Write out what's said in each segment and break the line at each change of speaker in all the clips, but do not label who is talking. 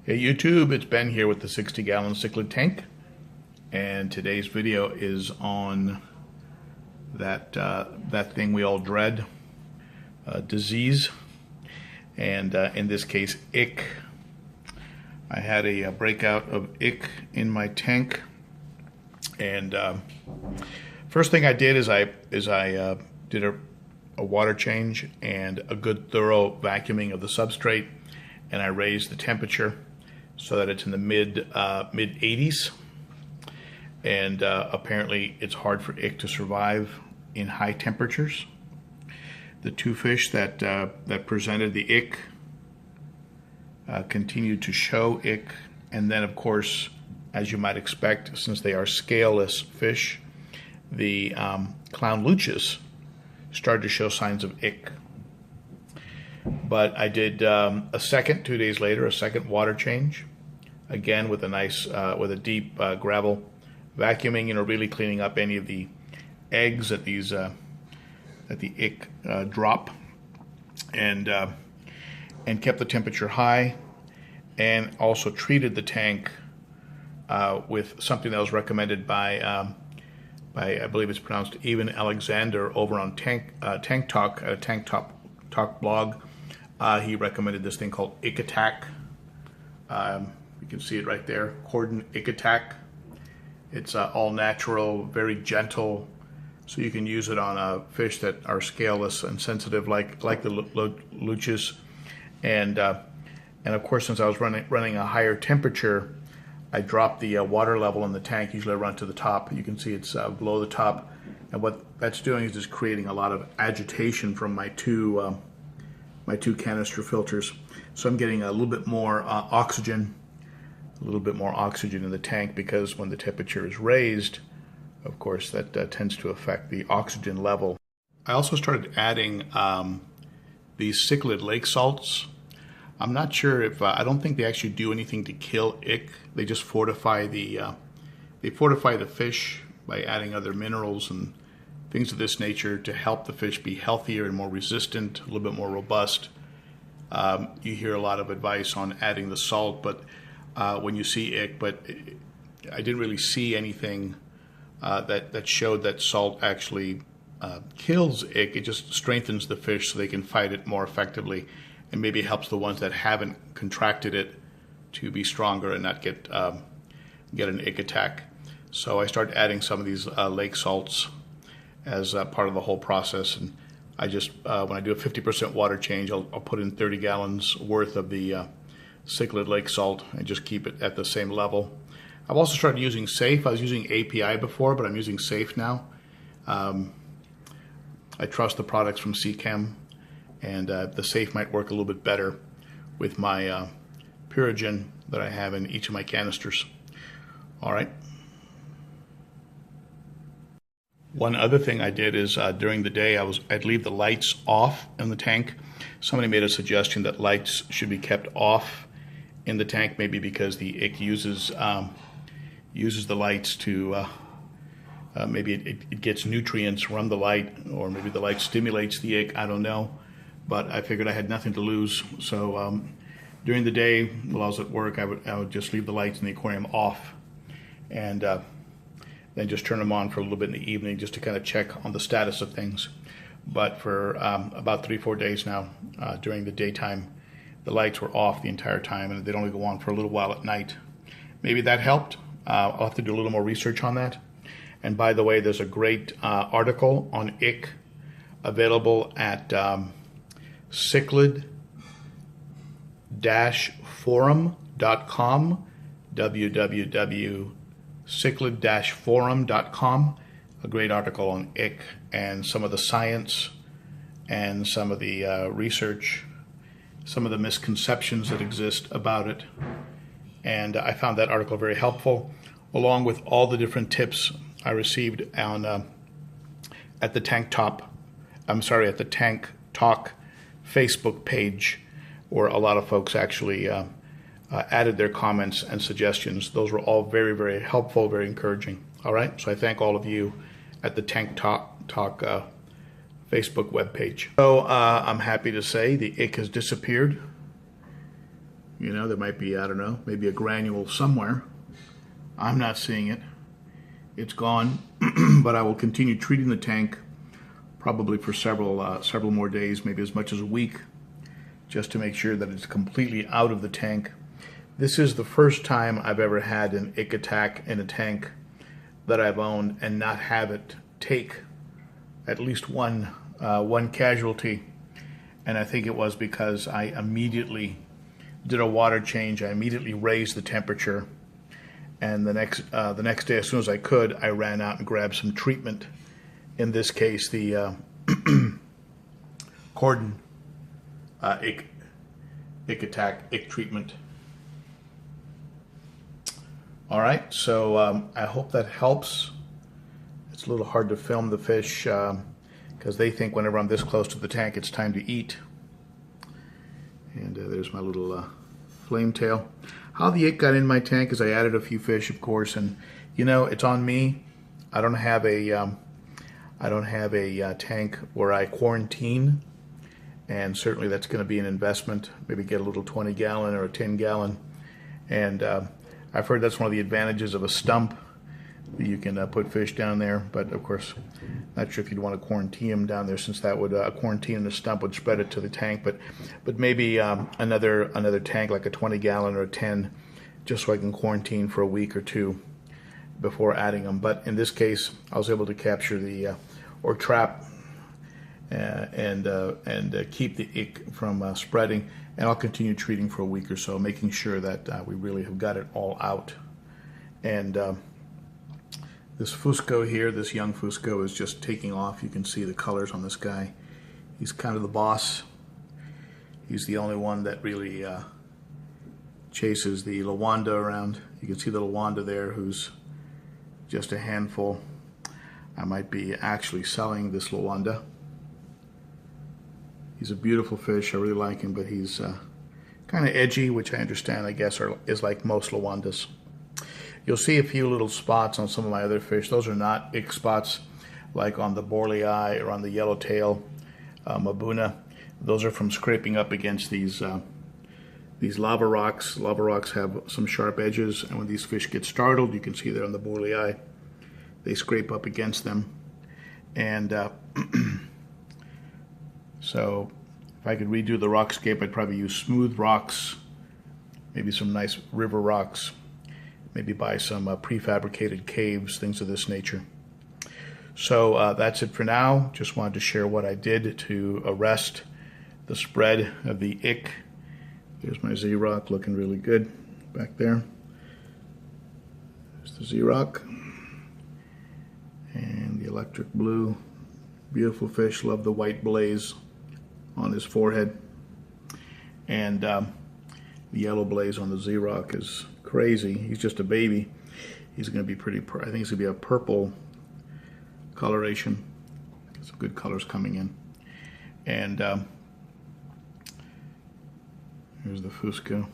Hey YouTube, it's Ben here with the 60-gallon cichlid tank, and today's video is on that thing we all dread, disease, and in this case, ick. I had a breakout of ick in my tank, and first thing I did is I did a water change and a good thorough vacuuming of the substrate, and I raised the temperature so that it's in the mid 80s, and apparently it's hard for ick to survive in high temperatures. The two fish that presented the ick continued to show ick, and then of course, as you might expect, since they are scaleless fish, the clown looches started to show signs of ick. But I did a second, 2 days later, a second water change, again with a nice, with a deep gravel vacuuming, really cleaning up any of the eggs that these that the ick drop, and kept the temperature high, and also treated the tank with something that was recommended by I believe it's pronounced Even Alexander over on Tank Talk, at a Tank Talk blog. He recommended this thing called Ick Attack. You can see it right there, Cordon Ick Attack. It's all natural, very gentle, so you can use it on fish that are scaleless and sensitive, like the looches. And of course, since I was running a higher temperature, I dropped the water level in the tank. Usually I run to the top. You can see it's below the top, and what that's doing is just creating a lot of agitation from my two canister filters. So I'm getting a little bit more oxygen in the tank, because when the temperature is raised, of course, that tends to affect the oxygen level. I also started adding these cichlid lake salts. I'm not sure if I don't think they actually do anything to kill ick. They just fortify the fish by adding other minerals and things of this nature to help the fish be healthier and more resistant, a little bit more robust. You hear a lot of advice on adding the salt, but when you see ick, but I didn't really see anything that showed that salt actually kills ick. It just strengthens the fish so they can fight it more effectively, and maybe helps the ones that haven't contracted it to be stronger and not get an ick attack. So I started adding some of these lake salts as part of the whole process, and I just when I do a 50% water change, I'll put in 30 gallons worth of the cichlid lake salt and just keep it at the same level. I've also started using Safe. I was using API before, but I'm using Safe now. I trust the products from CChem, and the Safe might work a little bit better with my Purigen that I have in each of my canisters. All right. One other thing I did is during the day I'd leave the lights off in the tank. Somebody made a suggestion that lights should be kept off in the tank, maybe because the ick uses the lights to maybe it gets nutrients from the light, or maybe the light stimulates the ick. I don't know, but I figured I had nothing to lose. So during the day while I was at work, I would just leave the lights in the aquarium off, and then just turn them on for a little bit in the evening, just to kind of check on the status of things. But for about 3-4 days now, during the daytime, the lights were off the entire time, and they'd only go on for a little while at night. Maybe that helped. I'll have to do a little more research on that. And by the way, there's a great article on ick available at cichlid-forum.com, www.cichlid-forum.com. A great article on ick and some of the science and some of the research, some of the misconceptions that exist about it. And I found that article very helpful, along with all the different tips I received on at the Tank Talk Facebook page, where a lot of folks actually added their comments and suggestions. Those were all very, very helpful, very encouraging. All right, so I thank all of you at the Tank Talk Facebook webpage. So I'm happy to say the Ick Has Disappeared You know, there might be, I don't know, maybe a granule somewhere. I'm not seeing it. It's gone, but I will continue treating the tank probably for several more days, maybe as much as a week, just to make sure that it's completely out of the tank. This is the first time I've ever had an ick attack in a tank that I've owned and not have it take at least one casualty. And I think it was because I immediately did a water change. I immediately raised the temperature, and the next day, as soon as I could, I ran out and grabbed some treatment. In this case, the cordon ick treatment. All right, so I hope that helps. It's a little hard to film the fish because they think whenever I'm this close to the tank, it's time to eat. And there's my little flame tail. How the ick got in my tank is I added a few fish, of course, and you know, it's on me. I don't have a tank where I quarantine, and certainly that's going to be an investment. Maybe get a little 20-gallon or a 10-gallon, and I've heard that's one of the advantages of a stump. You can put fish down there, but of course, not sure if you'd want to quarantine them down there, since that would quarantine the stump would spread it to the tank. But maybe another tank like a 20-gallon or a 10, just so I can quarantine for a week or two before adding them. But in this case, I was able to capture the or trap and keep the ick from spreading. And I'll continue treating for a week or so, making sure that we really have got it all out. And this Fusco here, this young Fusco, is just taking off. You can see the colors on this guy. He's kind of the boss. He's the only one that really chases the Lawanda around. You can see the Lawanda there, who's just a handful. I might be actually selling this Lawanda. He's a beautiful fish. I really like him, but he's kind of edgy, which I understand, I guess, is like most Lawandas. You'll see a few little spots on some of my other fish. Those are not ick spots, like on the Borlei or on the yellowtail Mabuna. Those are from scraping up against these lava rocks. Lava rocks have some sharp edges, and when these fish get startled, you can see there on the Borlei, they scrape up against them. And so if I could redo the rockscape, I'd probably use smooth rocks, maybe some nice river rocks, maybe buy some prefabricated caves, things of this nature. So that's it for now. Just wanted to share what I did to arrest the spread of the ick. There's my Z-Rock looking really good back there. There's the Z-Rock. And the electric blue. Beautiful fish. Love the white blaze on his forehead. And the yellow blaze on the Z-Rock is crazy. He's just a baby. He's going to be pretty, I think he's going to be a purple coloration. Some good colors coming in. And here's the Fusco.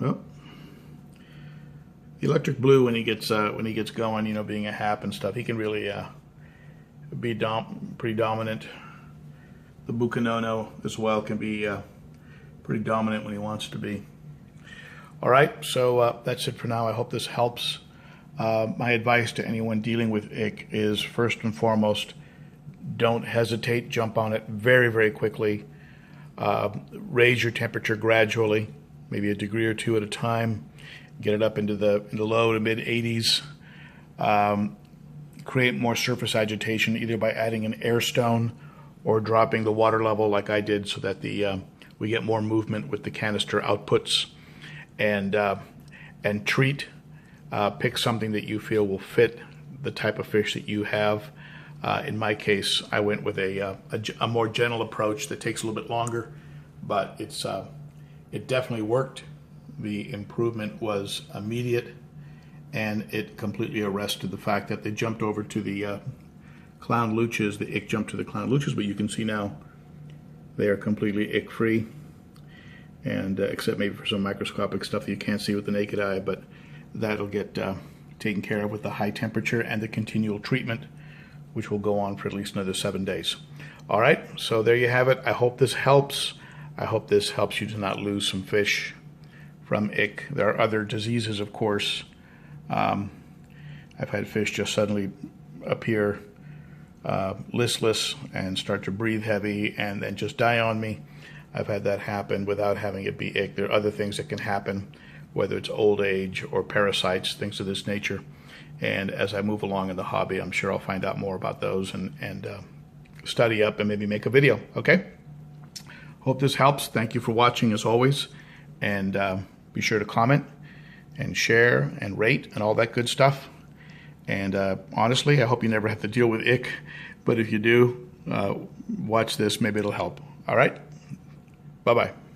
Oh, the electric blue, when he gets going, you know, being a hap and stuff, he can really be pretty dominant. The Bucanono as well can be pretty dominant when he wants to be. All right, so that's it for now. I hope this helps. My advice to anyone dealing with ick is, first and foremost, don't hesitate. Jump on it very, very quickly. Raise your temperature gradually, maybe a degree or two at a time. Get it up into the low to mid 80s. Create more surface agitation, either by adding an air stone or dropping the water level like I did, so that we get more movement with the canister outputs. And treat. Pick something that you feel will fit the type of fish that you have. In my case, I went with a more gentle approach that takes a little bit longer, but it definitely worked. The improvement was immediate, and it completely arrested the fact that they jumped over to the clown looches. The ick jumped to the clown looches, but you can see now they are completely ick free. And except maybe for some microscopic stuff that you can't see with the naked eye, but that'll get taken care of with the high temperature and the continual treatment, which will go on for at least another 7 days. All right, so there you have it. I hope this helps. I hope this helps you to not lose some fish from ick. There are other diseases, of course. I've had fish just suddenly appear listless and start to breathe heavy and then just die on me. I've had that happen without having it be ick. There are other things that can happen, whether it's old age or parasites, things of this nature. And as I move along in the hobby, I'm sure I'll find out more about those and study up and maybe make a video, okay? Hope this helps. Thank you for watching as always. And be sure to comment and share and rate and all that good stuff. And honestly, I hope you never have to deal with ick. But if you do, watch this. Maybe it'll help. All right? Bye-bye.